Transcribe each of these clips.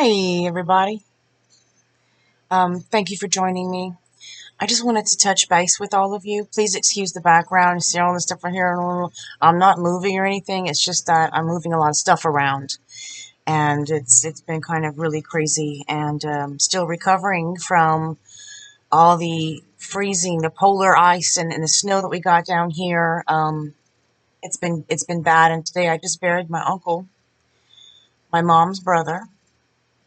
Hey, everybody. Thank you for joining me. I just wanted to touch base with all of you. Please excuse the background. You see all this stuff right here. I'm not moving or anything. It's just that I'm moving a lot of stuff around, and it's been kind of really crazy. And still recovering from all the freezing, the polar ice, and the snow that we got down here. It's been bad. And today I just buried my uncle, my mom's brother,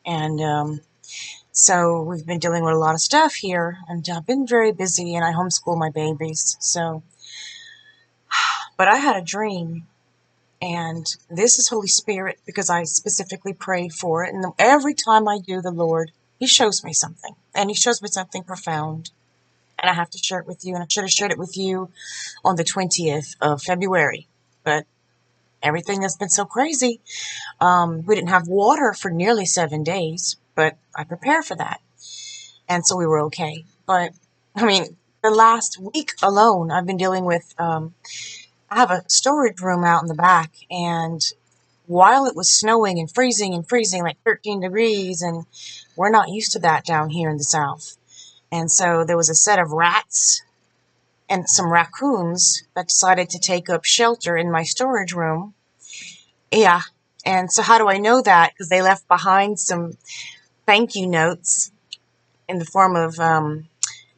and so we've been dealing with a lot of stuff here, and I've been very busy, and I homeschool my babies. But I had a dream, and this is Holy Spirit because I specifically prayed for it. And every time I do, the Lord, He shows me something, and He shows me something profound. And I have to share it with you, and I should have shared it with you on the 20th of February. But everything has been so crazy. We didn't have water for nearly 7 days, but I prepared for that. And so we were okay. But, I mean, the last week alone, I've been dealing with, I have a storage room out in the back, and while it was snowing and freezing, like 13 degrees, and we're not used to that down here in the South. And so there was a set of rats and some raccoons that decided to take up shelter in my storage room. Yeah. And so how do I know that? Because they left behind some thank you notes in the form of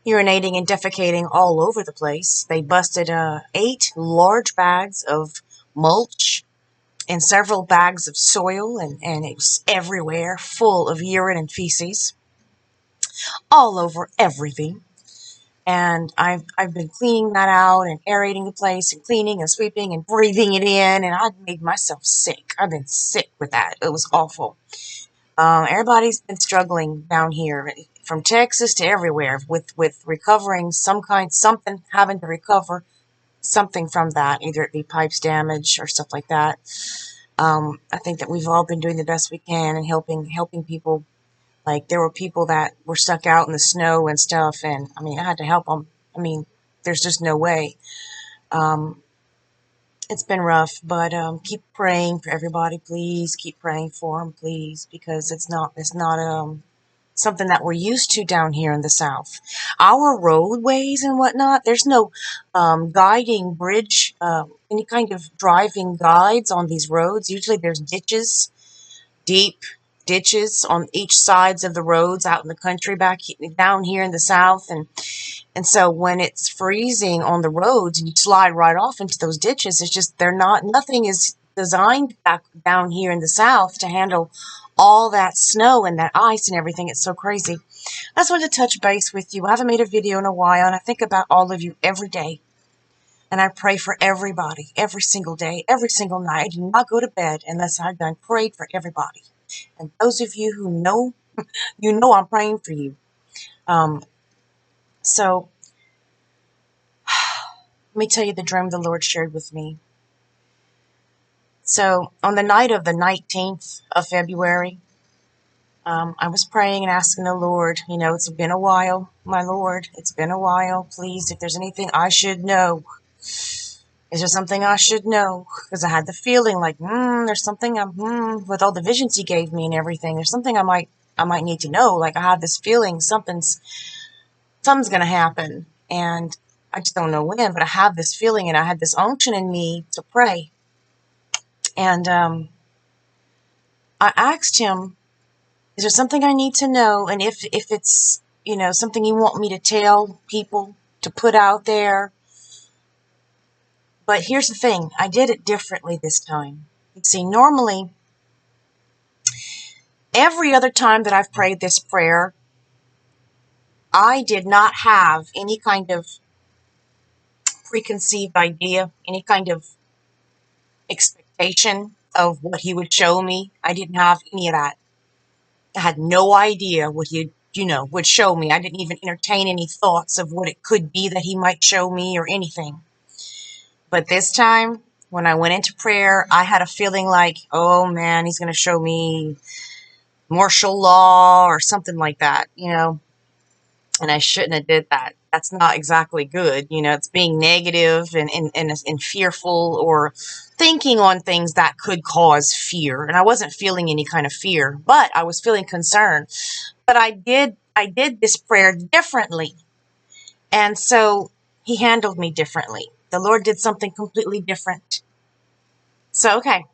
urinating and defecating all over the place. They busted 8 large bags of mulch and several bags of soil, and it was everywhere, full of urine and feces, all over everything. And I've been cleaning that out and aerating the place and cleaning and sweeping and breathing it in, and I've made myself sick. I've been sick with that. It was awful. Everybody's been struggling down here, from Texas to everywhere, with recovering something, having to recover something from that, either it be pipes damage or stuff like that. I think that we've all been doing the best we can and helping people. Like, there were people that were stuck out in the snow and stuff, and I mean, I had to help them. I mean, there's just no way. Um, it's been rough, but keep praying for everybody, please. Keep praying for them, please, because it's not something that we're used to down here in the South. Our roadways and whatnot, there's no guiding bridge, any kind of driving guides on these roads. Usually there's ditches, deep ditches on each sides of the roads out in the country down here in the South. And so when it's freezing on the roads and you slide right off into those ditches, it's just, nothing is designed back down here in the South to handle all that snow and that ice and everything. It's so crazy. I just wanted to touch base with you. I haven't made a video in a while, and I think about all of you every day. And I pray for everybody, every single day, every single night. I do not go to bed unless I've done prayed for everybody. And those of you who know, you know I'm praying for you. So let me tell you the dream the Lord shared with me. So on the night of the 19th of February, I was praying and asking the Lord, it's been a while, my Lord, it's been a while. Please, if there's anything I should know, is there something I should know? Because I had the feeling like, there's something with all the visions He gave me and everything. There's something I might need to know. Like, I have this feeling something's going to happen, and I just don't know when. But I have this feeling, and I had this unction in me to pray. And I asked Him, is there something I need to know? And if it's something You want me to tell people, to put out there. But here's the thing, I did it differently this time. You see, normally, every other time that I've prayed this prayer, I did not have any kind of preconceived idea, any kind of expectation of what He would show me. I didn't have any of that. I had no idea what He would show me. I didn't even entertain any thoughts of what it could be that He might show me or anything. But this time, when I went into prayer, I had a feeling like, oh man, He's going to show me martial law or something like that, And I shouldn't have did that. that's not exactly good. It's being negative and fearful, or thinking on things that could cause fear. And I wasn't feeling any kind of fear, but I was feeling concern. But I did this prayer differently. And so he handled me differently. The Lord did something completely different. So, okay.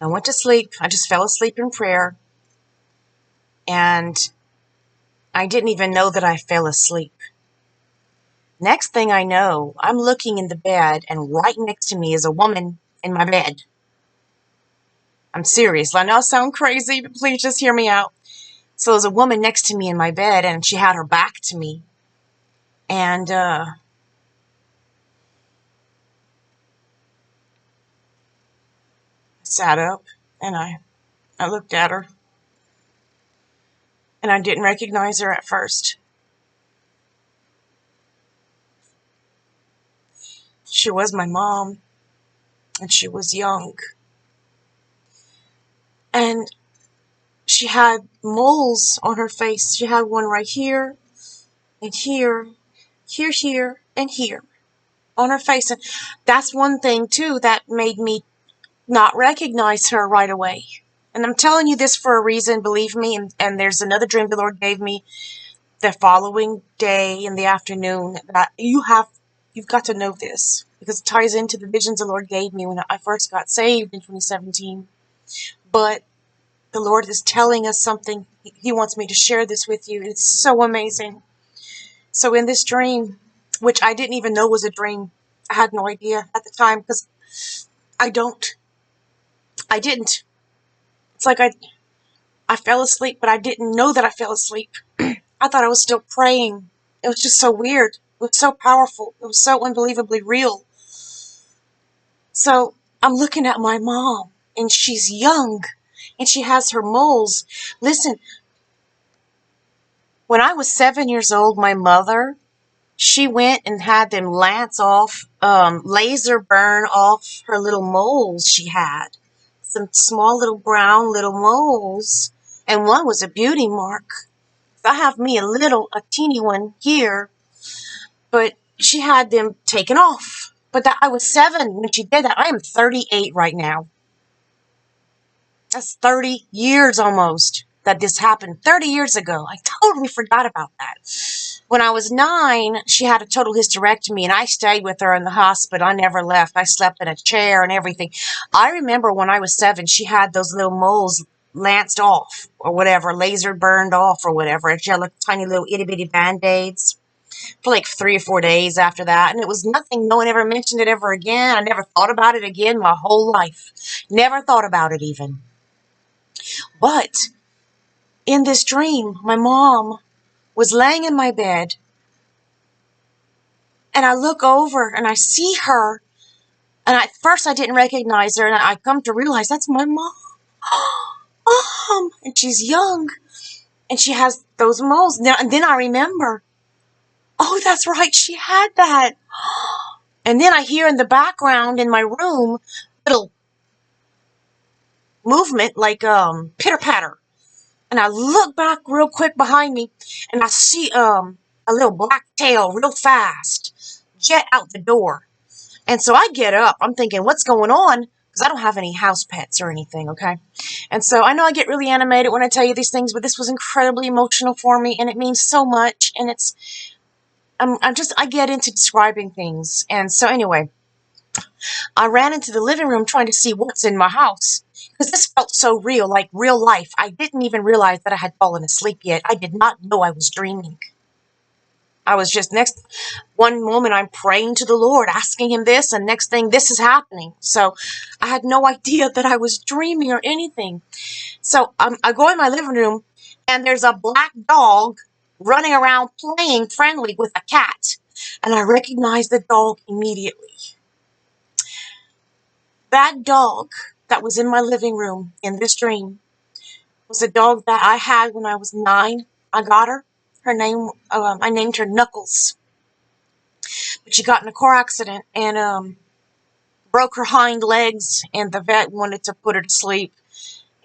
I went to sleep. I just fell asleep in prayer. And I didn't even know that I fell asleep. Next thing I know, I'm looking in the bed, and right next to me is a woman in my bed. I'm serious. I know I sound crazy, but please just hear me out. So there's a woman next to me in my bed, and she had her back to me. And I sat up, and I looked at her, and I didn't recognize her at first. She was my mom, and she was young. And she had moles on her face. She had one right here, and here, and here on her face. And that's one thing, too, that made me not recognize her right away. And I'm telling you this for a reason, believe me. And there's another dream the Lord gave me the following day in the afternoon that you've got to know this, because it ties into the visions the Lord gave me when I first got saved in 2017. But the Lord is telling us something. He wants me to share this with you. It's so amazing. So in this dream, which I didn't even know was a dream, I had no idea at the time, because I didn't. It's like I fell asleep, but I didn't know that I fell asleep. I thought I was still praying. It was just so weird. It was so powerful. It was so unbelievably real. So I'm looking at my mom, and she's young, and she has her moles. Listen, when I was 7 years old, my mother, she went and had them laser burn off her little moles she had. Some small little brown little moles, and one was a beauty mark. I have me a teeny one here, but she had them taken off. But I was 7 when she did that. I am 38 right now. That's 30 years almost that this happened. 30 years ago. I totally forgot about that. When I was 9, she had a total hysterectomy, and I stayed with her in the hospital. I never left. I slept in a chair and everything. I remember when I was 7, she had those little moles lanced off or whatever, laser burned off or whatever. And she had like tiny little itty bitty band-aids for like 3 or 4 days after that. And it was nothing. No one ever mentioned it ever again. I never thought about it again my whole life. Never thought about it even. But in this dream, my mom was laying in my bed, and I look over and I see her, and at first I didn't recognize her, and I come to realize that's my mom. Mom! And she's young, and she has those moles. Now, and then I remember, oh, that's right, she had that. And then I hear in the background in my room little movement like pitter-patter. And I look back real quick behind me, and I see a little black tail real fast jet out the door. And so I get up. I'm thinking, what's going on? Because I don't have any house pets or anything, okay? And so I know I get really animated when I tell you these things, but this was incredibly emotional for me, and it means so much. And I get into describing things. And so anyway, I ran into the living room trying to see what's in my house, because this felt so real, like real life. I didn't even realize that I had fallen asleep yet. I did not know I was dreaming. I was just one moment I'm praying to the Lord, asking him this, and next thing this is happening. So I had no idea that I was dreaming or anything. So I go in my living room, and there's a black dog running around playing friendly with a cat. And I recognize the dog immediately. That dog that was in my living room in this dream was a dog that I had when I was 9. I got her. I named her Knuckles. But she got in a car accident and broke her hind legs, and the vet wanted to put her to sleep.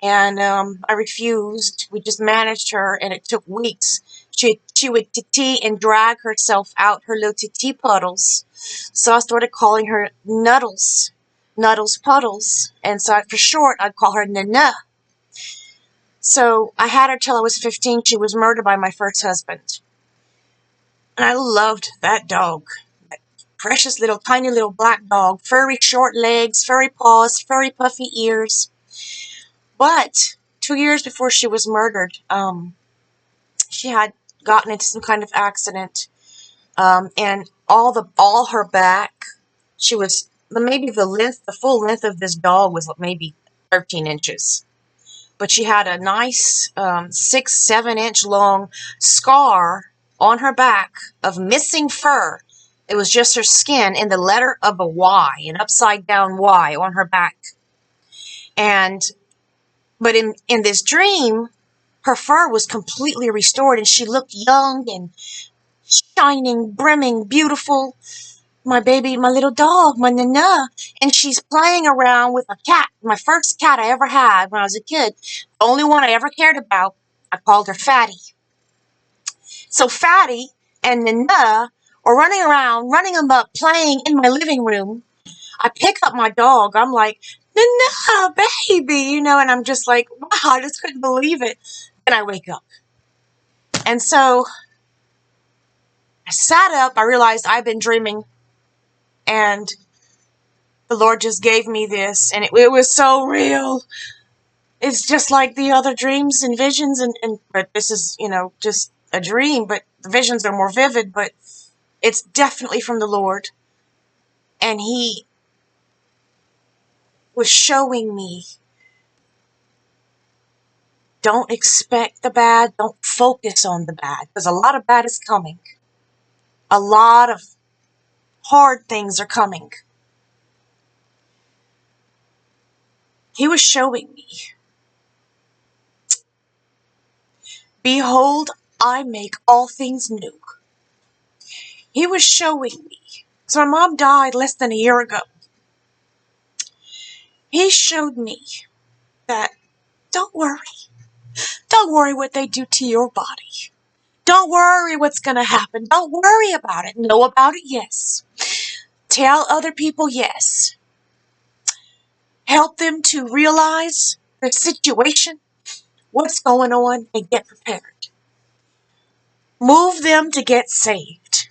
And I refused. We just managed her, and it took weeks. She she would tee and drag herself out her little tee puddles. So I started calling her Nuddles. Nuddles Puddles. And so for short, I'd call her Nana. So I had her till I was 15. She was murdered by my first husband. And I loved that dog. That precious little, tiny little black dog. Furry short legs, furry paws, furry puffy ears. But 2 years before she was murdered, she had gotten into some kind of accident. And all her back, she was, maybe the full length of this dog was maybe 13 inches. But she had a nice 6-7 inch long scar on her back of missing fur. It was just her skin and the letter of a Y, an upside down Y on her back. But in this dream, her fur was completely restored and she looked young and shining, brimming, beautiful. My baby, my little dog, my Nana, and she's playing around with a cat. My first cat I ever had when I was a kid. The only one I ever cared about. I called her Fatty. So Fatty and Nana are running around, running amok, playing in my living room. I pick up my dog. I'm like, Nana, baby, and I'm just like, wow, I just couldn't believe it. And I wake up. And so I sat up. I realized I've been dreaming. And the Lord just gave me this, and it was so real. It's just like the other dreams and visions, but this is, just a dream, but the visions are more vivid, but it's definitely from the Lord. And He was showing me, don't expect the bad, don't focus on the bad, because a lot of bad is coming. A lot of hard things are coming. He was showing me, behold, I make all things new. He was showing me. So my mom died less than a year ago. He showed me that don't worry. Don't worry what they do to your body. Don't worry what's going to happen. Don't worry about it. Know about it, yes. Tell other people, yes. Help them to realize the situation, what's going on, and get prepared. Move them to get saved.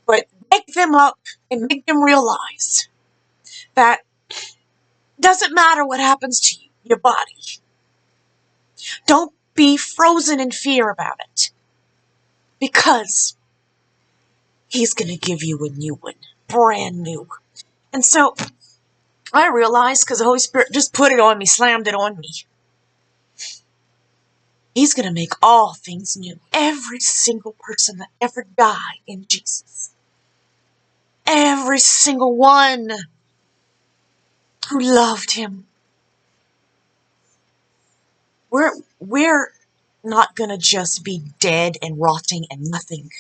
But wake them up and make them realize that doesn't matter what happens to you, your body. Don't be frozen in fear about it. Because He's going to give you a new one. Brand new. And so I realized, because the Holy Spirit just put it on me, slammed it on me. He's going to make all things new. Every single person that ever died in Jesus. Every single one who loved Him. We're not going to just be dead and rotting and nothing.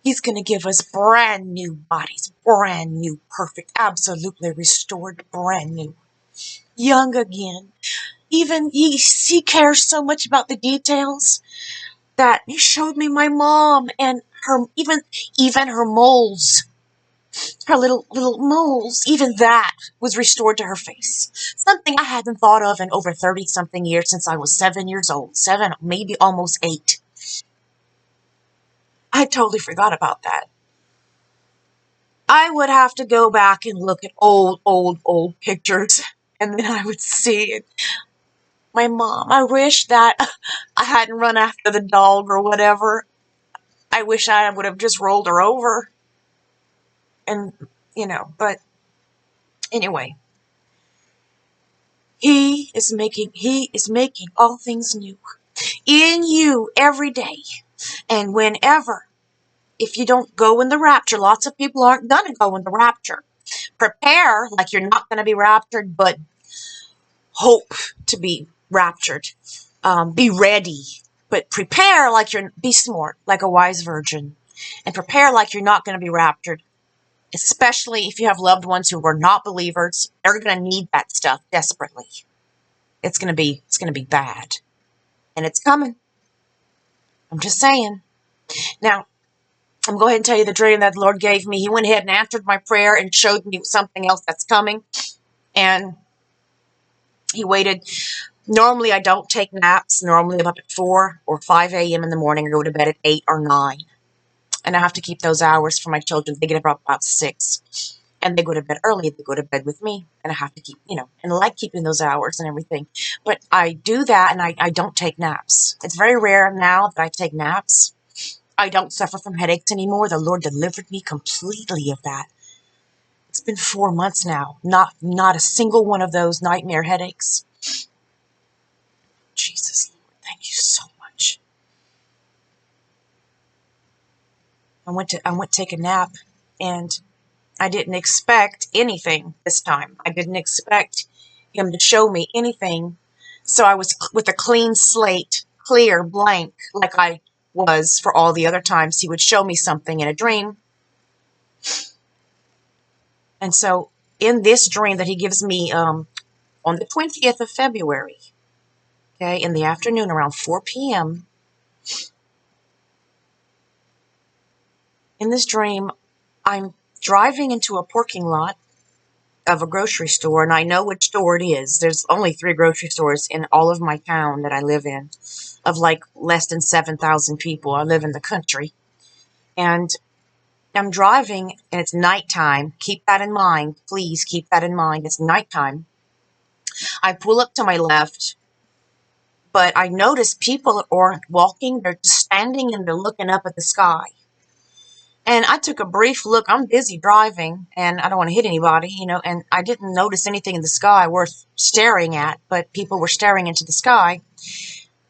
He's going to give us brand new bodies. Brand new, perfect, absolutely restored, brand new. Young again. Even He cares so much about the details that He showed me my mom and her, even her moles. Her little moles, even that was restored to her face. Something I hadn't thought of in over 30-something years since I was 7 years old. 7, maybe almost 8. I totally forgot about that. I would have to go back and look at old pictures, and then I would see it. My mom, I wish that I hadn't run after the dog or whatever. I wish I would have just rolled her over. And, but anyway. He is making all things new in you every day. And whenever, if you don't go in the rapture, lots of people aren't going to go in the rapture. Prepare like you're not going to be raptured, but hope to be raptured. Be ready, but prepare like be smart, like a wise virgin. And prepare like you're not going to be raptured. Especially if you have loved ones who are not believers. They're going to need that stuff desperately. It's going to be bad. And it's coming. I'm just saying. Now, I'm going to go ahead and tell you the dream that the Lord gave me. He went ahead and answered my prayer and showed me something else that's coming. And he waited. Normally, I don't take naps. Normally, I'm up at 4 or 5 a.m. in the morning. I go to bed at 8 or 9. And I have to keep those hours for my children. They get up about 6. And they go to bed early. They go to bed with me. And I have to keep, and I like keeping those hours and everything. But I do that, and I don't take naps. It's very rare now that I take naps. I don't suffer from headaches anymore. The Lord delivered me completely of that. It's been 4 months now. Not a single one of those nightmare headaches. Jesus, Lord, thank you so much. I went to take a nap, and I didn't expect anything this time. I didn't expect him to show me anything. So I was with a clean slate, clear, blank, like I was for all the other times he would show me something in a dream. And so in this dream that he gives me on the 20th of February, okay, in the afternoon around 4 p.m., in this dream, I'm driving into a parking lot of a grocery store, and I know which store it is. There's only 3 grocery stores in all of my town that I live in, of like less than 7,000 people. I live in the country. And I'm driving, and it's nighttime. Keep that in mind. Please keep that in mind. It's nighttime. I pull up to my left, but I notice people aren't walking. They're just standing, and they're looking up at the sky. And I took a brief look. I'm busy driving, and I don't want to hit anybody, and I didn't notice anything in the sky worth staring at, but people were staring into the sky.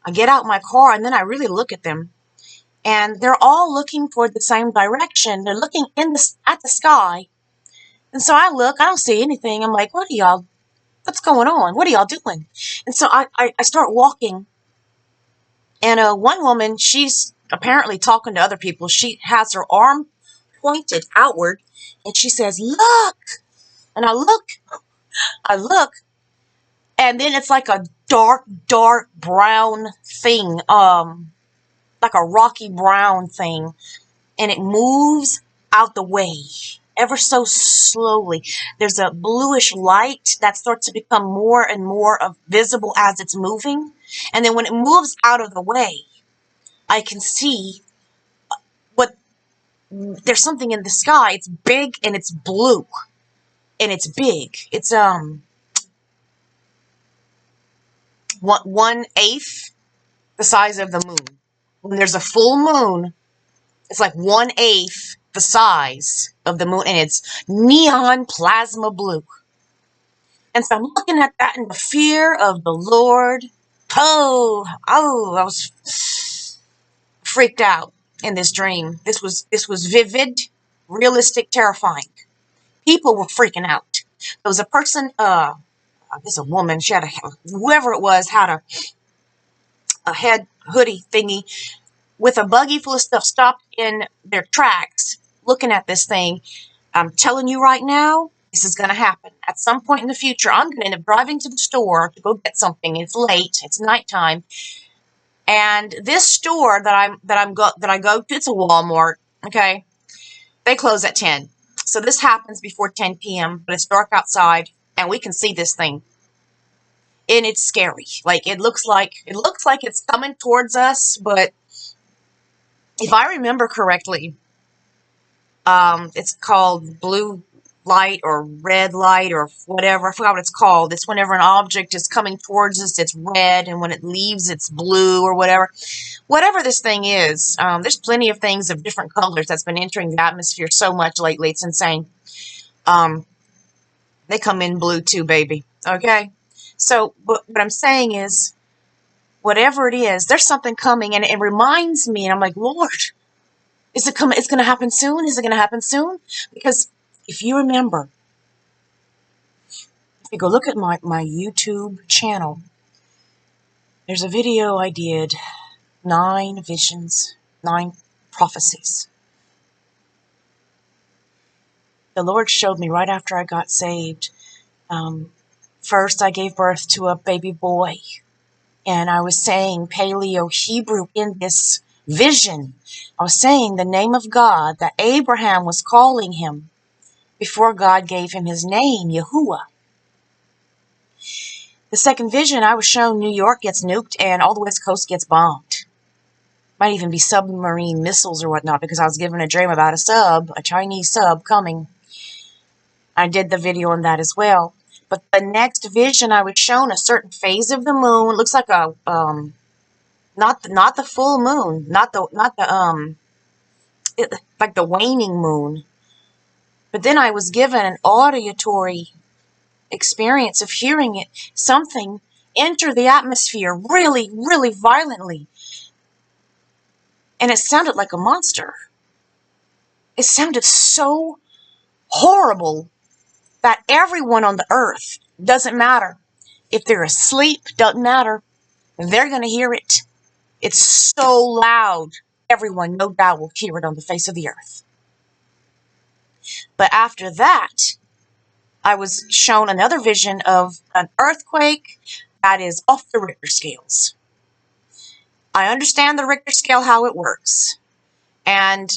I get out my car, and then I really look at them, and they're all looking toward the same direction. They're looking at the sky. And so I look, I don't see anything. I'm like, what's going on? What are y'all doing? And so I start walking, and one woman, she's apparently talking to other people. She has her arm pointed outward, and she says, "Look!" And I look, and then it's like a dark, dark brown thing, like a rocky brown thing, and it moves out the way ever so slowly. There's a bluish light that starts to become more and more visible as it's moving, and then when it moves out of the way, I can see what there's something in the sky. It's big and it's blue. And it's big. It's 1/8 the size of the moon. When there's a full moon, it's like 1/8 the size of the moon, and it's neon plasma blue. And so I'm looking at that in the fear of the Lord. I was freaked out in this dream. This was vivid, realistic, terrifying. People were freaking out. There was a person, I guess a woman, she had whoever it was had a head hoodie thingy with a buggy full of stuff stopped in their tracks looking at this thing. I'm telling you right now, this is going to happen. At some point in the future, I'm going to end up driving to the store to go get something. It's late. It's nighttime. And this store that I go to, it's a Walmart, okay? They close at 10. So this happens before 10 p.m., but it's dark outside, and we can see this thing. And it's scary. Like it looks like it's coming towards us, but if I remember correctly, it's called blue light or red light or whatever. I forgot what it's called. It's whenever an object is coming towards us, it's red, and when it leaves, it's blue or whatever. Whatever this thing is, there's plenty of things of different colors that's been entering the atmosphere so much lately. It's insane. They come in blue too, baby. Okay? So what I'm saying is, whatever it is, there's something coming, and it reminds me, and I'm like, Lord, is it coming? It's going to happen soon? Is it going to happen soon? Because if you remember, if you go look at my YouTube channel, there's a video I did, 9 visions, 9 prophecies. The Lord showed me right after I got saved. First, I gave birth to a baby boy, and I was saying Paleo Hebrew in this vision. I was saying the name of God, that Abraham was calling him before God gave him his name, Yahuwah. The second vision, I was shown New York gets nuked and all the West Coast gets bombed. Might even be submarine missiles or whatnot, because I was given a dream about a Chinese sub coming. I did the video on that as well. But the next vision, I was shown a certain phase of the moon. It looks like a not the full moon, like the waning moon. But then I was given an auditory experience of hearing it, something enter the atmosphere really, really violently. And it sounded like a monster. It sounded so horrible that everyone on the earth, doesn't matter if they're asleep, doesn't matter, they're going to hear it. It's so loud, everyone no doubt will hear it on the face of the earth. But after that, I was shown another vision of an earthquake that is off the Richter scales. I understand the Richter scale, how it works. And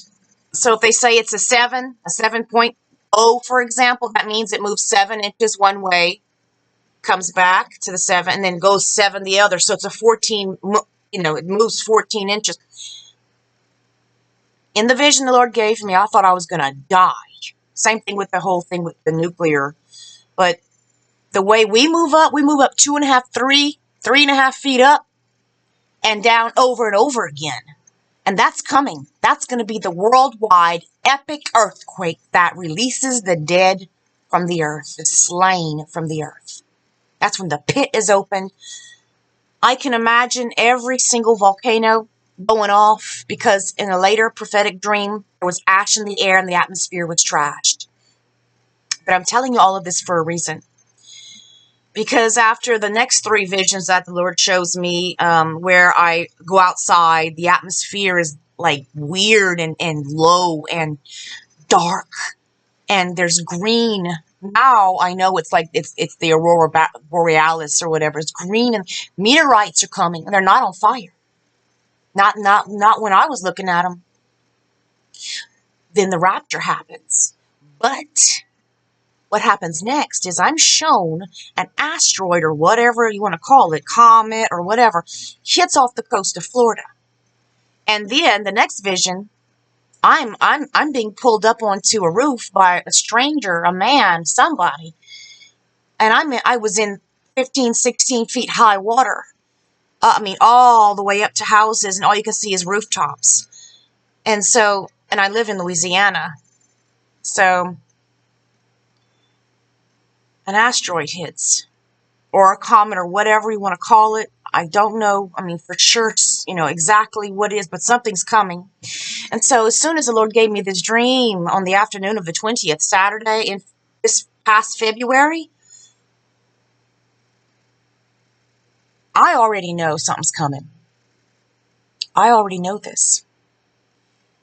so if they say it's a 7.0, for example, that means it moves 7 inches one way, comes back to the 7, and then goes 7 the other. So it's a 14, it moves 14 inches. In the vision the Lord gave me, I thought I was going to die. Same thing with the whole thing with the nuclear. But the way we move up 2.5, 3.5 feet up and down over and over again. And that's coming. That's going to be the worldwide epic earthquake that releases the dead from the earth, the slain from the earth. That's when the pit is opened. I can imagine every single volcano going off, because in a later prophetic dream, there was ash in the air and the atmosphere was trashed. But I'm telling you all of this for a reason. Because after the next 3 visions that the Lord shows me, where I go outside, the atmosphere is like weird and low and dark. And there's green. Now I know it's like it's the aurora borealis or whatever. It's green and meteorites are coming, and they're not on fire. Not when I was looking at them. Then the rapture happens. But what happens next is I'm shown an asteroid, or whatever you want to call it, comet or whatever, hits off the coast of Florida. And then the next vision, I'm being pulled up onto a roof by a stranger, a man, somebody. And I was in 15, 16 feet high water. All the way up to houses, and all you can see is rooftops. And I live in Louisiana. So an asteroid hits, or a comet, or whatever you want to call it. I don't know, for sure, exactly what it is, but something's coming. And so as soon as the Lord gave me this dream on the afternoon of the 20th, Saturday, in this past February, I already know something's coming. I already know this.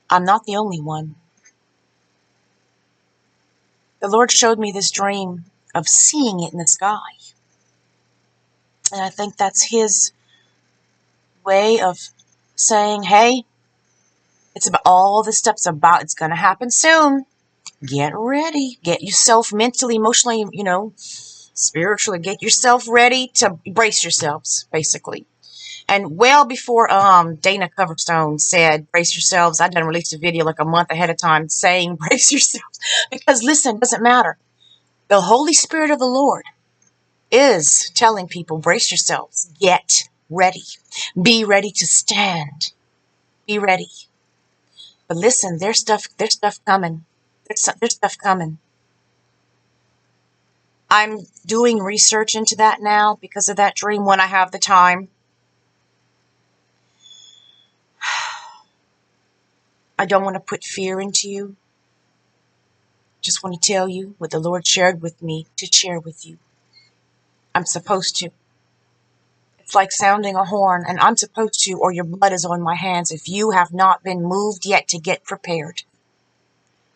I'm not the only one. The Lord showed me this dream of seeing it in the sky. And I think that's His way of saying, hey, it's about all this stuff's about, it's going to happen soon. Get ready. Get yourself mentally, emotionally, spiritually, get yourself ready to brace yourselves, basically. And well before Dana Coverstone said, brace yourselves, I done released a video like a month ahead of time saying, brace yourselves. Because listen, it doesn't matter. The Holy Spirit of the Lord is telling people, brace yourselves, get ready. Be ready to stand. Be ready. But listen, there's stuff coming. There's stuff coming. I'm doing research into that now because of that dream when I have the time. I don't want to put fear into you. Just want to tell you what the Lord shared with me to share with you. I'm supposed to. It's like sounding a horn, and I'm supposed to, or your blood is on my hands if you have not been moved yet to get prepared.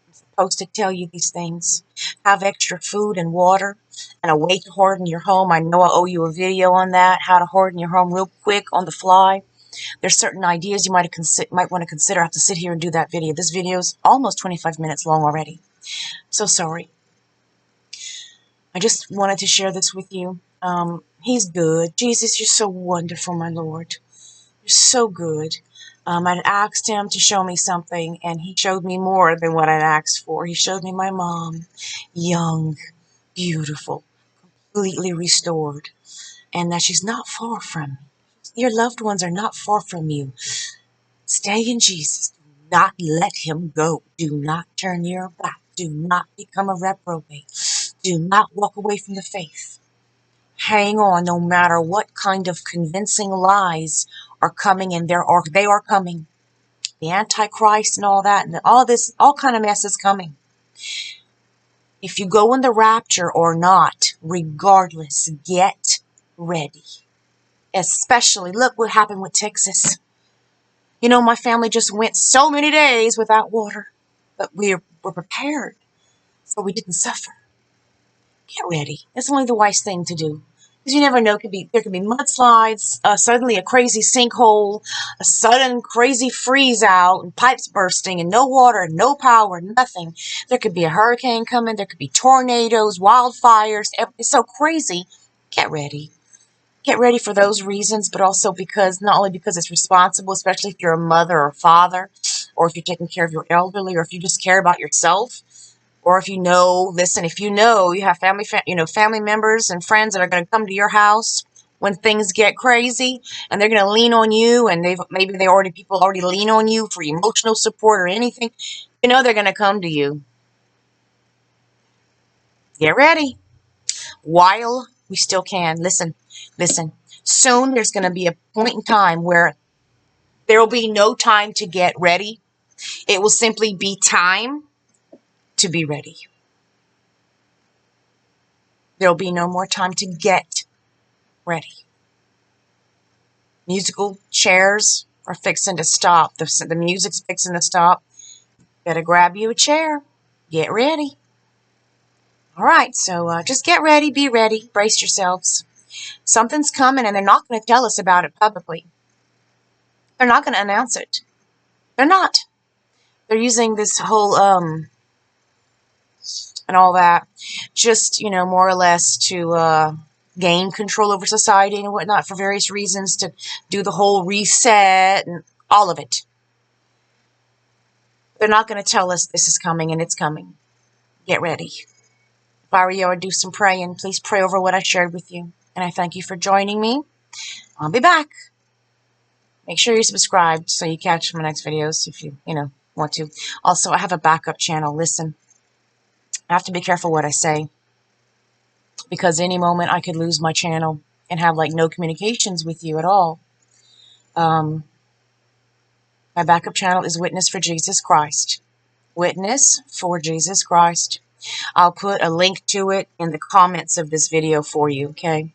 I'm supposed to tell you these things. Have extra food and water and a way to harden your home. I know I owe you a video on that, how to harden your home real quick on the fly. There's certain ideas you might want to consider. I have to sit here and do that video. This video is almost 25 minutes long already. So sorry. I just wanted to share this with you. He's good. Jesus, you're so wonderful, my Lord. You're so good. I'd asked him to show me something, and he showed me more than what I'd asked for. He showed me my mom, young, beautiful, completely restored, and that she's not far from me. Your loved ones are not far from you. Stay in Jesus. Do not let him go. Do not turn your back. Do not become a reprobate. Do not walk away from the faith. Hang on no matter what kind of convincing lies are coming, and they are coming. The Antichrist and all that, and all kind of mess is coming. If you go in the rapture or not, regardless, get ready. Especially, look what happened with Texas. You know, my family just went so many days without water, but we were prepared, so we didn't suffer. Get ready. It's only the wise thing to do. Because you never know, there could be mudslides, suddenly a crazy sinkhole, a sudden crazy freeze out, and pipes bursting, and no water, no power, nothing. There could be a hurricane coming, there could be tornadoes, wildfires. It's so crazy. Get ready. Get ready for those reasons, but also not only because it's responsible, especially if you're a mother or father, or if you're taking care of your elderly, or if you just care about yourself. Or if you know, listen, if you know you have family members and friends that are going to come to your house when things get crazy, and they're going to lean on you, and people already lean on you for emotional support or anything, you know they're going to come to you. Get ready while we still can. Listen. Soon there's going to be a point in time where there will be no time to get ready. It will simply be time to be ready. There will be no more time to get ready. Musical chairs are fixing to stop. The music's fixing to stop. Better grab you a chair. Get ready. All right, so just get ready, be ready, brace yourselves. Something's coming, and they're not going to tell us about it publicly. They're not going to announce it. They're not. They're using this whole and all that, just, more or less to gain control over society and whatnot for various reasons, to do the whole reset and all of it. They're not going to tell us this is coming, and it's coming. Get ready. If I were you, I would do some praying. Please pray over what I shared with you. And I thank you for joining me. I'll be back. Make sure you're subscribed so you catch my next videos if you want to. Also, I have a backup channel. Listen. I have to be careful what I say, because any moment I could lose my channel and have no communications with you at all. My backup channel is Witness for Jesus Christ. Witness for Jesus Christ. I'll put a link to it in the comments of this video for you, okay?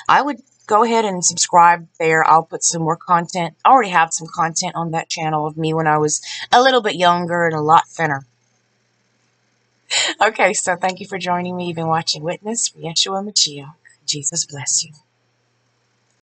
I would go ahead and subscribe there. I'll put some more content. I already have some content on that channel of me when I was a little bit younger and a lot thinner. Okay, so thank you for joining me. You've been watching Witness for Yeshua Mashiach. Jesus bless you.